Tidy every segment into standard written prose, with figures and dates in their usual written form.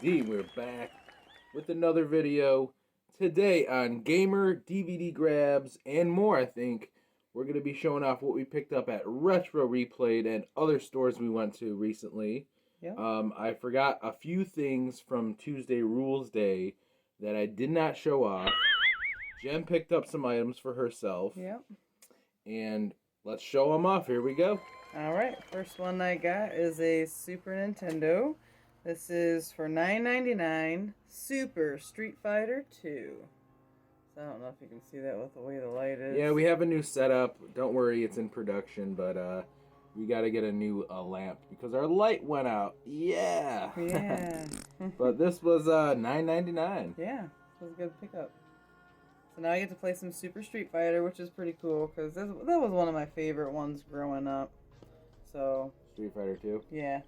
VGXD. We're back with another video today on gamer, DVD grabs, and more. I think we're going to be showing off what we picked up at Retro Replayed and other stores we went to recently. Yep. I forgot a few things from Tuesday Rules Day that I did not show off. Jen picked up some items for herself. Yep. And let's show them off. Here we go. Alright, first one I got is a Super Nintendo. This is for $9.99, Super Street Fighter 2. So I don't know if you can see that with the way the light is. Yeah, we have a new setup. Don't worry, it's in production, but we got to get a new lamp because our light went out. Yeah. Yeah. But this was $9.99. Yeah, this was a good pickup. So now I get to play some Super Street Fighter, which is pretty cool because that was one of my favorite ones growing up. So Street Fighter 2? Yeah.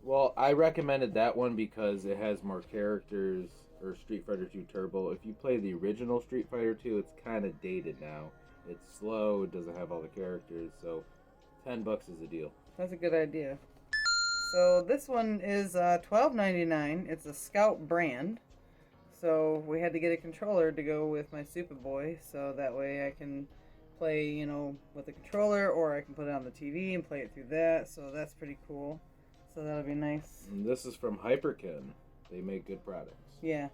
Well, I recommended that one because it has more characters, or Street Fighter 2 Turbo. If you play the original Street Fighter 2, it's kind of dated now. It's slow, it doesn't have all the characters, so $10 is a deal. That's a good idea. So this one is $12.99. It's a Scout brand. So we had to get a controller to go with my Superboy, so that way I can play, you know, with the controller, or I can put it on the TV and play it through that. So that's pretty cool. So that'll be nice. And this is from Hyperkin. They make good products. Yeah.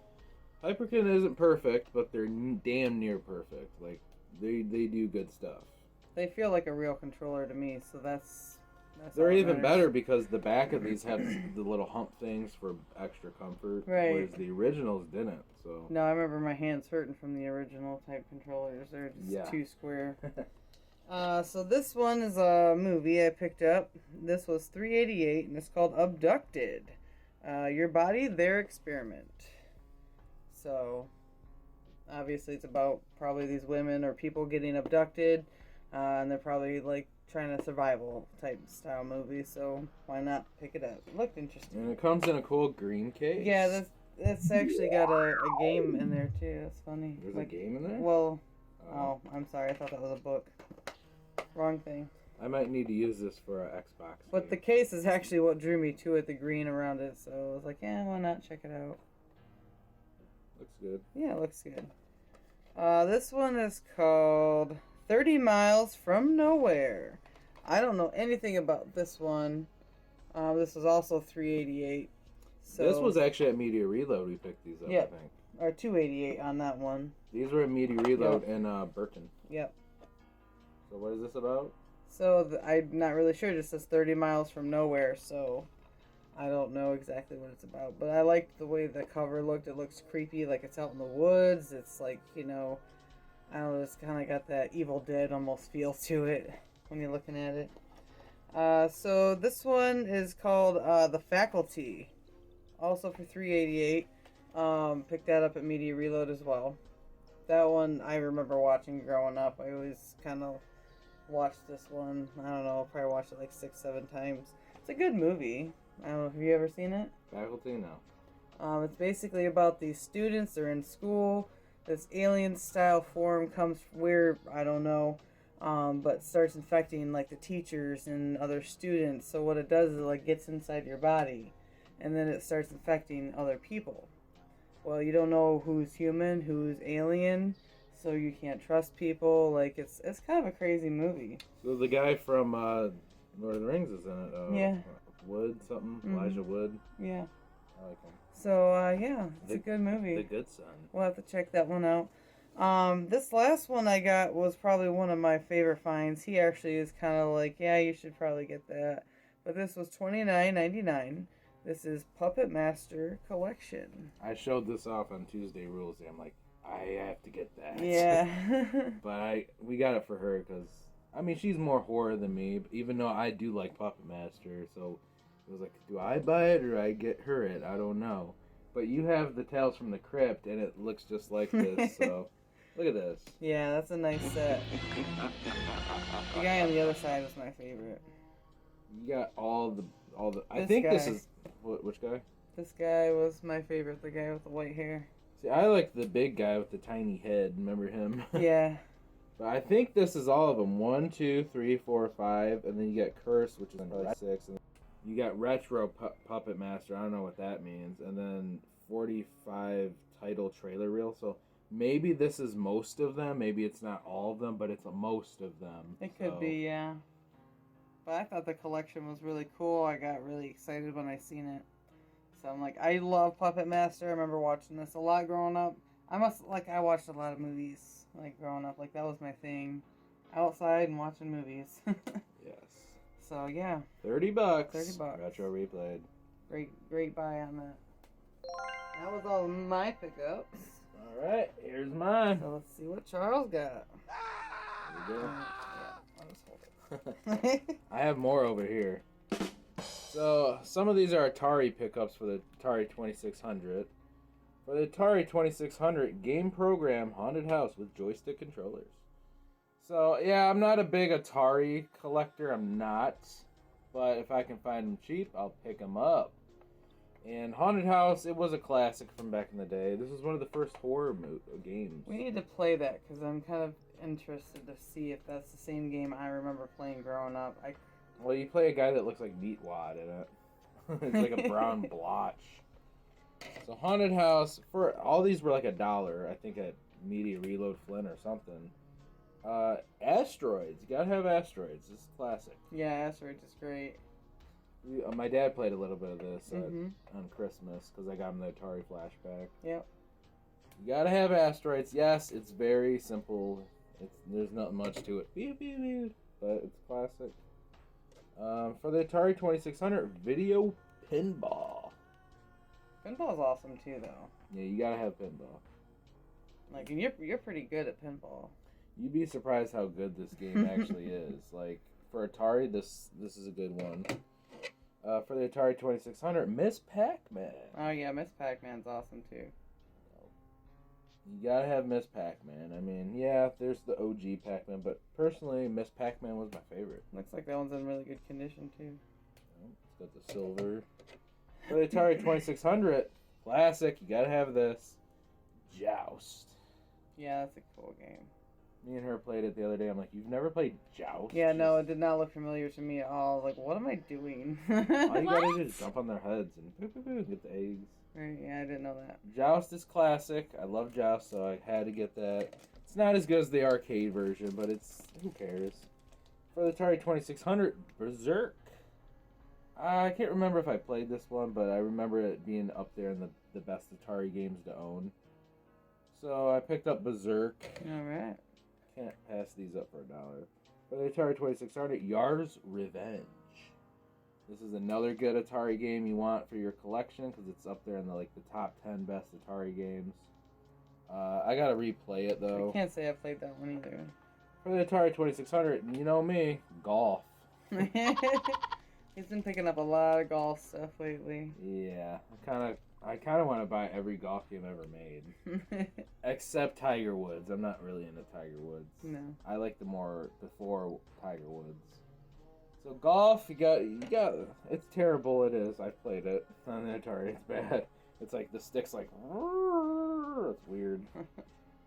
Hyperkin isn't perfect, but they're damn near perfect. Like, they do good stuff. They feel like a real controller to me, so that's they're even better because the back of these have the little hump things for extra comfort, right? Whereas the originals didn't. So no, I remember my hands hurting from the original type controllers. They're just too square. So this one is a movie I picked up. This was $3.88, and it's called Abducted. Your Body, Their Experiment. So obviously it's about probably these women or people getting abducted, and they're probably like trying to survival type style movie. So why not pick it up? It looked interesting. And it comes in a cool green case. Yeah, that's actually got a game in there too. That's funny. There's a game in there? Well, oh, I'm sorry. I thought that was a book. Wrong thing. I might need to use this for an Xbox. But the case is actually what drew me to it, the green around it. So I was like, yeah, why not check it out? Looks good. Yeah, it looks good. This one is called 30 Miles from Nowhere. I don't know anything about this one. This was also $3.88. So this was actually at Media Reload we picked these up, yep. I think. Or $2.88 on that one. These were at Media Reload in Burton. Yep. So what is this about? So I'm not really sure. It just says 30 miles from nowhere, so I don't know exactly what it's about. But I liked the way the cover looked. It looks creepy, like it's out in the woods. It's like, you know, I don't know, it's kind of got that Evil Dead almost feel to it when you're looking at it. So this one is called The Faculty, also for $3.88. Picked that up at Media Reload as well. That one I remember watching growing up. I always kind of watched this one. I don't know, probably watched it like 6-7 times. It's a good movie. I don't know, have you ever seen it? Faculty? No. It's basically about these students. They're in school. This alien style form comes where, I don't know, but starts infecting like the teachers and other students. So what it does is it like gets inside your body, and then it starts infecting other people. Well, you don't know who's human, who's alien, so you can't trust people. Like, it's kind of a crazy movie. So the guy from Lord of the Rings is in it. Yeah. Wood something? Mm-hmm. Elijah Wood? Yeah. I like him. So, yeah, it's a good movie. The Good Son. We'll have to check that one out. This last one I got was probably one of my favorite finds. He actually is kind of like, yeah, you should probably get that. But this was $29.99. This is Puppet Master Collection. I showed this off on Tuesday Rules Day. I'm like, I have to get that. Yeah. But we got it for her because, I mean, she's more horror than me, even though I do like Puppet Master. So it was like, do I buy it or I get her it? I don't know. But you have the Tales from the Crypt, and it looks just like this. So look at this. Yeah, that's a nice set. The guy on the other side was my favorite. You got all the. I think this is which guy? This guy was my favorite. The guy with the white hair. See, I like the big guy with the tiny head. Remember him? Yeah. But I think this is all of them. 1, 2, 3, 4, 5, and then you get Curse, which is probably 6. And You got Retro Puppet Master. I don't know what that means. And then 45 title trailer reel. So maybe this is most of them. Maybe it's not all of them, but it's most of them. It could be, yeah. But I thought the collection was really cool. I got really excited when I seen it. So I'm like, I love Puppet Master. I remember watching this a lot growing up. I watched a lot of movies, like, growing up. Like, that was my thing. Outside and watching movies. Yes. So, yeah. $30. $30. Retro replayed. Great buy on that. That was all of my pickups. Alright, here's mine. So let's see what Charles got. There we go. Yeah, I'll just hold it. I have more over here. So, some of these are Atari pickups for the Atari 2600. For the Atari 2600, game program Haunted House with joystick controllers. So, yeah, I'm not a big Atari collector. I'm not. But if I can find them cheap, I'll pick them up. And Haunted House, it was a classic from back in the day. This was one of the first horror games. We need to play that because I'm kind of interested to see if that's the same game I remember playing growing up. Well, you play a guy that looks like Meatwad in it. It's like a brown blotch. So Haunted House, for all these were like $1, I think at Media Reload Flynn or something. Asteroids, you gotta have Asteroids. This is classic. Yeah, Asteroids is great. My dad played a little bit of this on Christmas because I got him the Atari flashback. Yep. You gotta have Asteroids. Yes, it's very simple. There's not much to it. But it's classic. For the Atari 2600, video pinball. Pinball's awesome too, though. Yeah, you gotta have pinball. Like, and you're pretty good at pinball. You'd be surprised how good this game actually is. Like, for Atari, this is a good one. For the Atari 2600, Miss Pac-Man. Oh yeah, Miss Pac-Man's awesome too. You gotta have Miss Pac-Man. I mean, yeah, there's the OG Pac-Man, but personally, Miss Pac-Man was my favorite. Looks like that one's in really good condition too. It's got the silver. For the Atari 2600, classic, you gotta have this. Joust. Yeah, that's a cool game. Me and her played it the other day. I'm like, you've never played Joust? Yeah, no, it did not look familiar to me at all. I was like, what am I doing? All you gotta do is jump on their heads and get the eggs. Right, yeah, I didn't know that. Joust is classic. I love Joust, so I had to get that. It's not as good as the arcade version, but who cares? For the Atari 2600, Berserk. I can't remember if I played this one, but I remember it being up there in the best Atari games to own. So I picked up Berserk. Alright. Can't pass these up for $1. For the Atari 2600, Yar's Revenge. This is another good Atari game you want for your collection because it's up there in the top 10 best Atari games. I gotta replay it though. I can't say I played that one either. For the Atari 2600, you know me, golf. He's been picking up a lot of golf stuff lately. Yeah, I kind of want to buy every golf game ever made, except Tiger Woods. I'm not really into Tiger Woods. No. I like before Tiger Woods. So golf, you got. It's terrible. It is. I played it on the Atari. It's bad. It's like the stick's like. It's weird.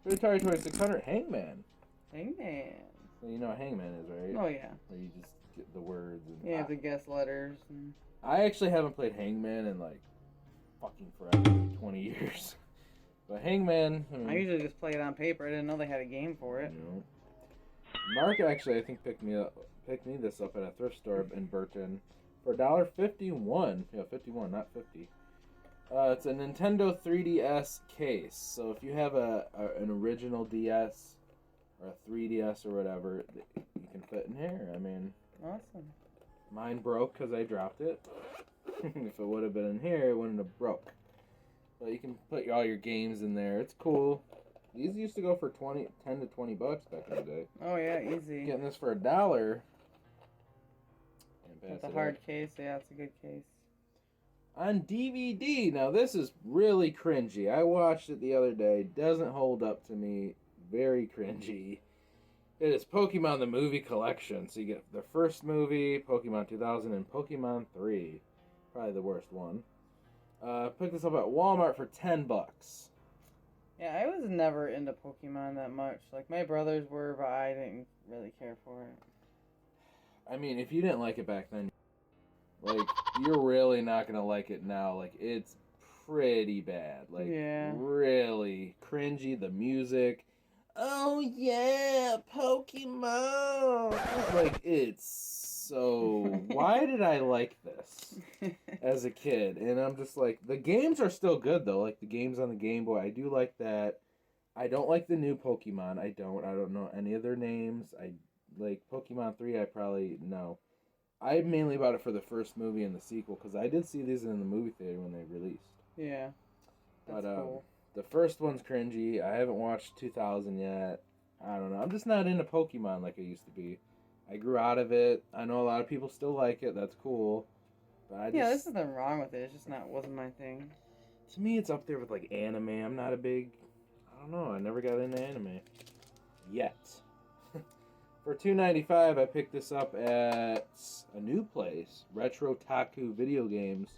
For the Atari 2600, Hangman. Hangman. So you know what Hangman is, right? Oh yeah. Where you just get the words and. Yeah, the guest letters. And... I actually haven't played Hangman in fucking forever, 20 years. But Hangman. I usually just play it on paper. I didn't know they had a game for it. You know. Mark actually, I think, picked me this up at a thrift store in Burton for $1.51. Yeah, 51, not 50. It's a Nintendo 3DS case. So if you have an original DS or a 3DS or whatever, you can fit in here. I mean, awesome. Mine broke because I dropped it. If it would have been in here, it wouldn't have broke. But you can put all your games in there. It's cool. These used to go for $10 to $20 back in the day. Oh yeah, easy. Getting this for $1. It's a hard case. Yeah, it's a good case. On DVD, now this is really cringy. I watched it the other day. Doesn't hold up to me. Very cringy. It is Pokemon the Movie Collection. So you get the first movie, Pokemon 2000, and Pokemon 3. Probably the worst one. Picked this up at Walmart for $10. Yeah, I was never into Pokemon that much. Like, my brothers were, but I didn't really care for it. I mean, if you didn't like it back then, Like, you're really not gonna like it now. Like, it's pretty bad. Like, really cringy. The music. Oh yeah, Pokemon. Like, it's so. Why did I like this as a kid? And I'm just like, the games are still good though. Like the games on the Game Boy, I do like that. I don't like the new Pokemon. I don't know any of their names. I like Pokemon 3. I probably know. I mainly bought it for the first movie and the sequel because I did see these in the movie theater when they released. Yeah, that's cool. The first one's cringy. I haven't watched 2000 yet. I don't know. I'm just not into Pokemon like I used to be. I grew out of it. I know a lot of people still like it. That's cool. But there's nothing wrong with it. It's just wasn't my thing. To me, it's up there with like anime. I'm not a big. I don't know. I never got into anime yet. For $2.95, I picked this up at a new place, Retro Taku Video Games,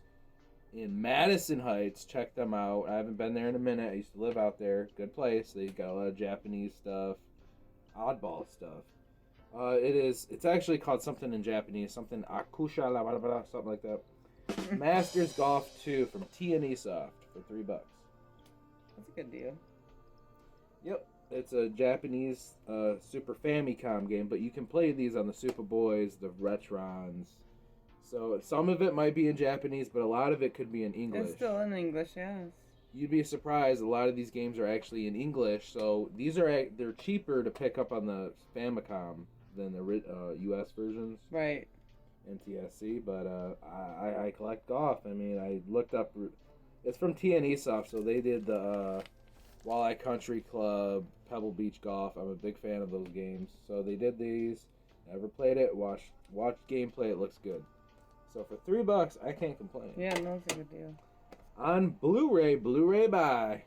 in Madison Heights. Check them out. I haven't been there in a minute. I used to live out there. Good place. They got a lot of Japanese stuff, oddball stuff. It's actually called something in Japanese, something Akusha, something like that. Masters Golf 2 from T&E Soft for $3. That's a good deal. Yep. It's a Japanese Super Famicom game, but you can play these on the Super Boys, the Retrons. So some of it might be in Japanese, but a lot of it could be in English. It's still in English, yes. You'd be surprised. A lot of these games are actually in English, so they're cheaper to pick up on the Famicom than the U.S. versions. Right. NTSC, but I collect golf. I mean, I looked up. It's from T&E Soft, so they did the Walleye Country Club, Pebble Beach Golf. I'm a big fan of those games. So they did these. Never played it. Watched gameplay. It looks good. So for $3, I can't complain. Yeah, no, it's a good deal. On Blu-ray buy.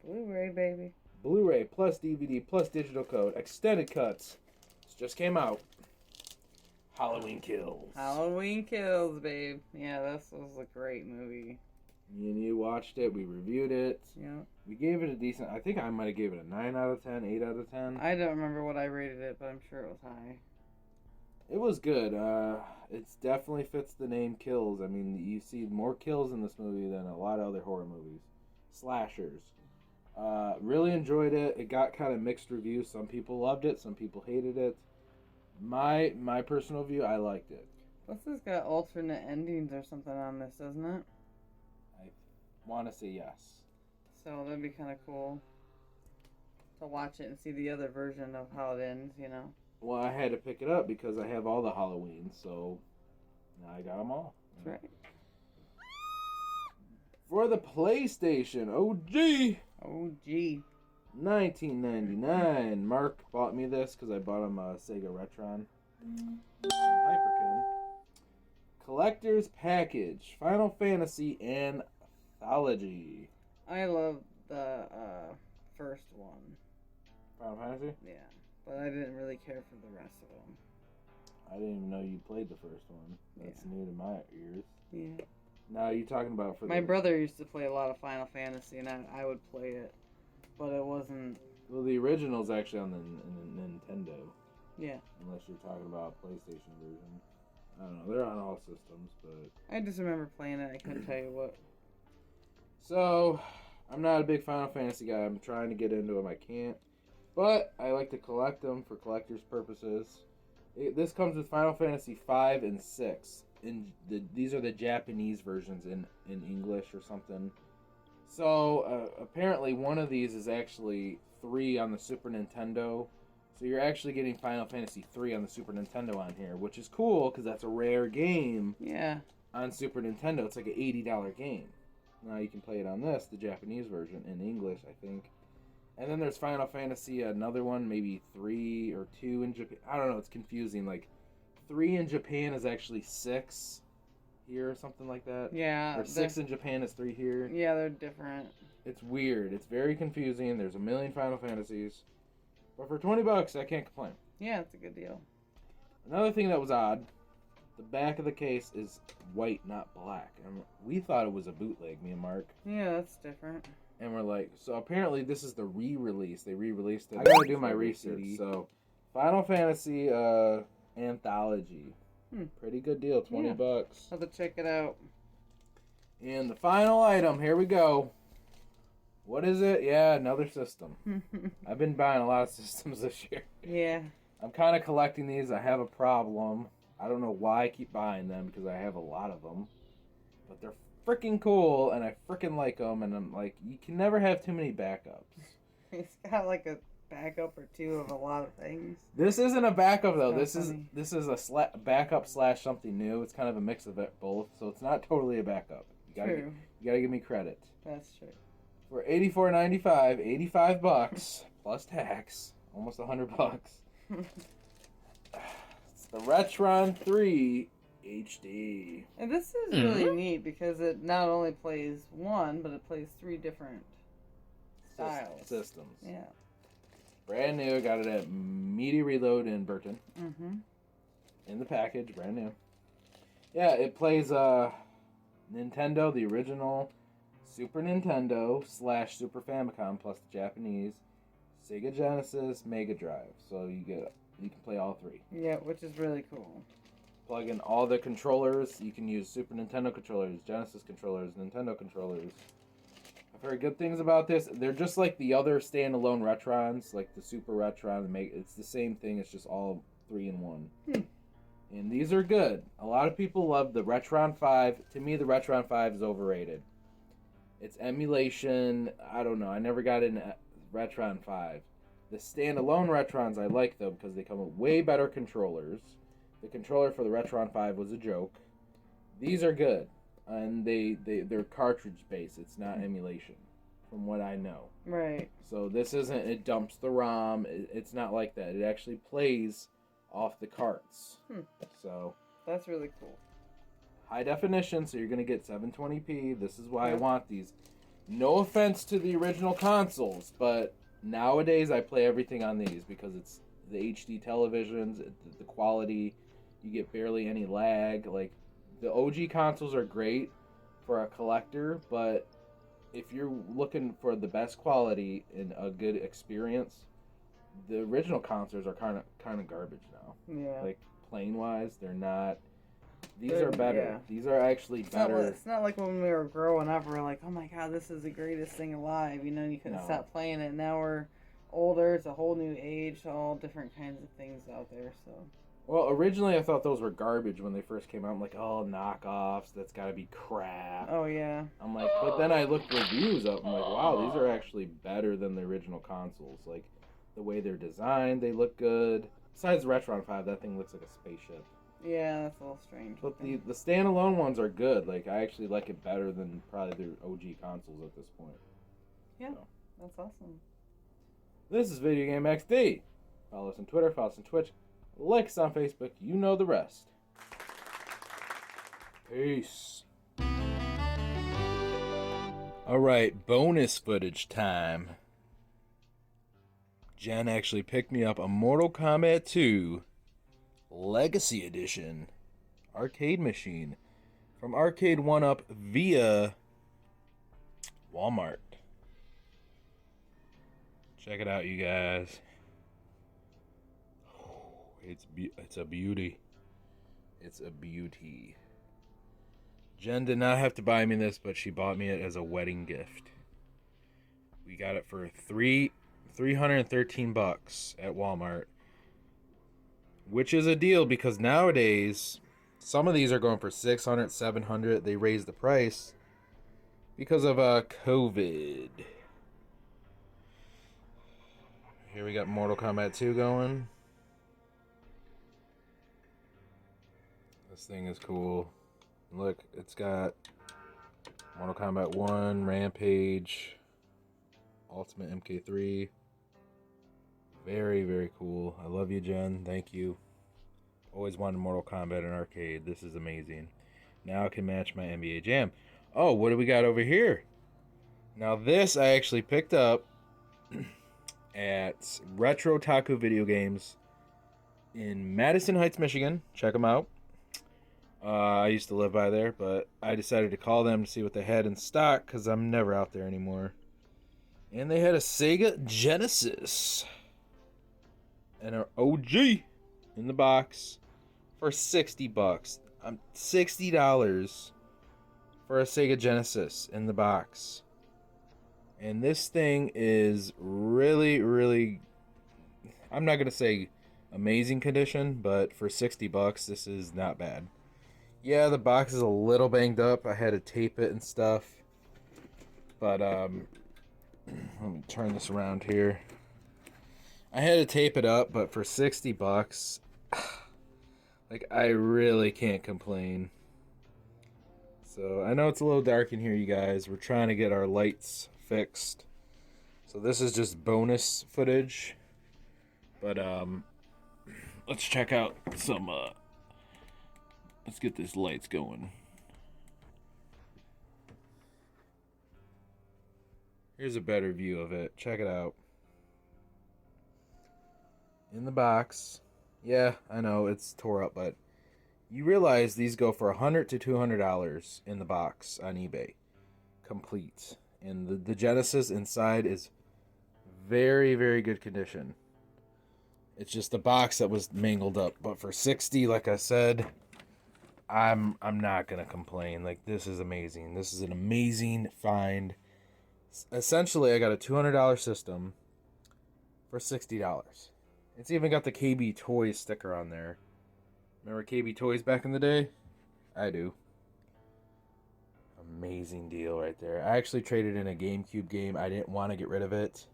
Blu-ray, baby. Blu-ray plus DVD plus digital code. Extended cuts. This just came out. Halloween Kills. Halloween Kills, babe. Yeah, this was a great movie. Me and you watched it. We reviewed it. Yeah. We gave it a decent... I think I might have gave it a 9 out of 10, 8 out of 10. I don't remember what I rated it, but I'm sure it was high. It was good. It definitely fits the name Kills. I mean, you see more kills in this movie than a lot of other horror movies. Slashers. Really enjoyed it. It got kind of mixed reviews. Some people loved it. Some people hated it. My personal view, I liked it. Plus, it's got alternate endings or something on this, doesn't it? I want to say yes. So that'd be kind of cool to watch it and see the other version of how it ends, you know? Well, I had to pick it up because I have all the Halloweens, so now I got them all. That's right. For the PlayStation, OG! OG. $19.99. Mark bought me this because I bought him a Sega Retron. Hyperkin. Collector's Package. Final Fantasy Anthology. I love the first one. Final Fantasy? Yeah. But I didn't really care for the rest of them. I didn't even know you played the first one. That's new to my ears. Yeah. Now you're talking about my brother used to play a lot of Final Fantasy, and I would play it, but it wasn't. Well, the original's actually on the Nintendo. Yeah. Unless you're talking about PlayStation version. I don't know. They're on all systems, but I just remember playing it. I couldn't tell you what. So, I'm not a big Final Fantasy guy. I'm trying to get into them. I can't. But I like to collect them for collector's purposes. This comes with Final Fantasy 5 and 6. These are the Japanese versions in English or something. So apparently one of these is actually 3 on the Super Nintendo. So you're actually getting Final Fantasy 3 on the Super Nintendo on here, which is cool because that's a rare game. Yeah. On Super Nintendo, it's like an $80 game. Now you can play it on this, the Japanese version, in English, I think. And then there's Final Fantasy, another one, maybe 3 or 2 in Japan. I don't know, it's confusing. Like, 3 in Japan is actually 6 here or something like that. Yeah. Or 6 in Japan is 3 here. Yeah, they're different. It's weird. It's very confusing. There's a million Final Fantasies. But for $20, I can't complain. Yeah, it's a good deal. Another thing that was odd, the back of the case is white, not black. And we thought it was a bootleg, me and Mark. Yeah, that's different. And we're like, so apparently this is the re-release. They re-released it. I gotta do my research. So, Final Fantasy Anthology. Pretty good deal, $20. I'll have to check it out. And the final item, here we go. What is it? Yeah, another system. I've been buying a lot of systems this year. Yeah. I'm kind of collecting these. I have a problem. I don't know why I keep buying them because I have a lot of them. But they're freaking cool and I freaking like them. And I'm like, you can never have too many backups. It's got like a backup or two of a lot of things. This isn't a backup though. So funny. This is a backup / something new. It's kind of a mix of it both. So it's not totally a backup. You gotta give me credit. That's true. For $84.95, $85 plus tax, almost $100. It's the Retron 3 HD. And this is really neat because it not only plays one, but it plays 3 different styles. Systems. Yeah. Brand new. Got it at Media Reload in Burton. Mm-hmm. In the package, brand new. Yeah, it plays Nintendo, the original Super Nintendo / Super Famicom plus the Japanese, Sega Genesis, Mega Drive. So you can play all 3. Yeah, which is really cool. Plug in all the controllers. You can use Super Nintendo controllers, Genesis controllers, Nintendo controllers. I've heard good things about this. They're just like the other standalone Retrons, like the Super Retron. It's the same thing. It's just all 3 in 1. And these are good. A lot of people love the Retron 5. To me, the Retron 5 is overrated. It's emulation. I don't know. I never got into Retron 5. The standalone Retrons I like though because they come with way better controllers. The controller for the Retron 5 was a joke. These are good. And they're cartridge based. It's not emulation, from what I know. Right. So this isn't, it dumps the ROM. It's not like that. It actually plays off the carts. So that's really cool. High definition, so you're going to get 720p. This is why I want these. No offense to the original consoles, but nowadays I play everything on these because it's the HD televisions, the quality, you get barely any lag. Like, the OG consoles are great for a collector, but if you're looking for the best quality and a good experience, the original consoles are kind of garbage now. Yeah. Like, plane-wise, they're not. These are better. Yeah. These are actually better. It's not like when we were growing up, we were like, oh my god, this is the greatest thing alive. You know, you couldn't stop playing it. Now we're older. It's a whole new age. All different kinds of things out there. So. Well, originally I thought those were garbage when they first came out. I'm like, oh, knockoffs. That's got to be crap. Oh, yeah. I'm like, but then I looked reviews up. I'm like, wow, these are actually better than the original consoles. Like, the way they're designed, they look good. Besides the Retron 5, that thing looks like a spaceship. Yeah, that's a little strange. But the standalone ones are good. Like, I actually like it better than probably their OG consoles at this point. Yeah, so. That's awesome. This is Video Game XD. Follow us on Twitter, follow us on Twitch, like us on Facebook. You know the rest. Peace. Alright, bonus footage time. Jen actually picked me up a Mortal Kombat 2 Legacy Edition arcade machine from Arcade1UP via Walmart. Check it out, you guys. It's a beauty. It's a beauty. Jen did not have to buy me this, but she bought me it as a wedding gift. We got it for $313 at Walmart. Which is a deal because nowadays, some of these are going for $600, $700. They raised the price because of COVID. Here we got Mortal Kombat 2 going. This thing is cool. Look, it's got Mortal Kombat 1, Rampage, Ultimate MK3. Very, very cool. I love you, Jen. Thank you. Always wanted Mortal Kombat in arcade. This is amazing. Now I can match my NBA Jam. Oh, what do we got over here? Now this I actually picked up at Retro Taku Video Games in Madison Heights, Michigan. Check them out. I used to live by there, but I decided to call them to see what they had in stock because I'm never out there anymore. And they had a Sega Genesis and an OG in the box for $60. $60 for a Sega Genesis in the box. And this thing is really, really, I'm not going to say amazing condition, but for $60, this is not bad. Yeah, the box is a little banged up. I had to tape it and stuff. But, let me turn this around here. I had to tape it up, but for $60, like, I really can't complain. So, I know it's a little dark in here, you guys. We're trying to get our lights fixed. So, this is just bonus footage. But, let's check out some, let's get these lights going. Here's a better view of it. Check it out. In the box. Yeah, I know it's tore up, but you realize these go for $100 to $200 in the box on eBay. Complete. And the Genesis inside is very, very good condition. It's just the box that was mangled up. But for $60, like I said, I'm not gonna complain. Like, this is amazing. This is an amazing find. Essentially, I got a $200 system for $60. It's even got the KB Toys sticker on there. Remember KB Toys back in the day? I do. Amazing deal right there. I actually traded in a GameCube game. I didn't want to get rid of it,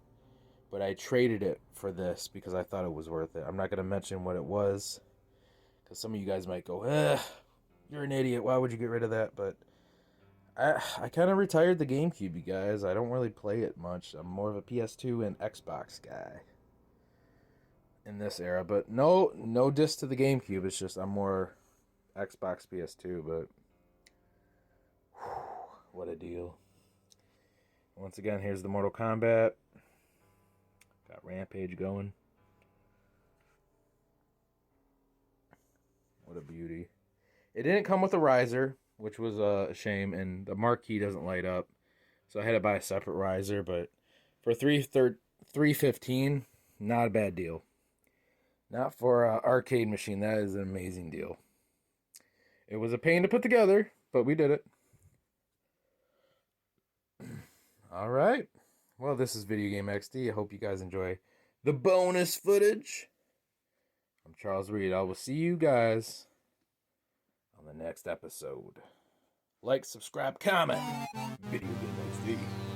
but I traded it for this because I thought it was worth it. I'm not going to mention what it was because some of you guys might go, you're an idiot. Why would you get rid of that? But I kind of retired the GameCube, you guys. I don't really play it much. I'm more of a PS2 and Xbox guy in this era. But no diss to the GameCube. It's just I'm more Xbox, PS2. But whew, what a deal. Once again, here's the Mortal Kombat. Got Rampage going. What a beauty. It didn't come with a riser, which was a shame, and the marquee doesn't light up. So I had to buy a separate riser, but for $315, not a bad deal. Not for an arcade machine. That is an amazing deal. It was a pain to put together, but we did it. All right. Well, this is Video Game XD. I hope you guys enjoy the bonus footage. I'm Charles Reed. I will see you guys on the next episode. Like, subscribe, comment. Video Game XD.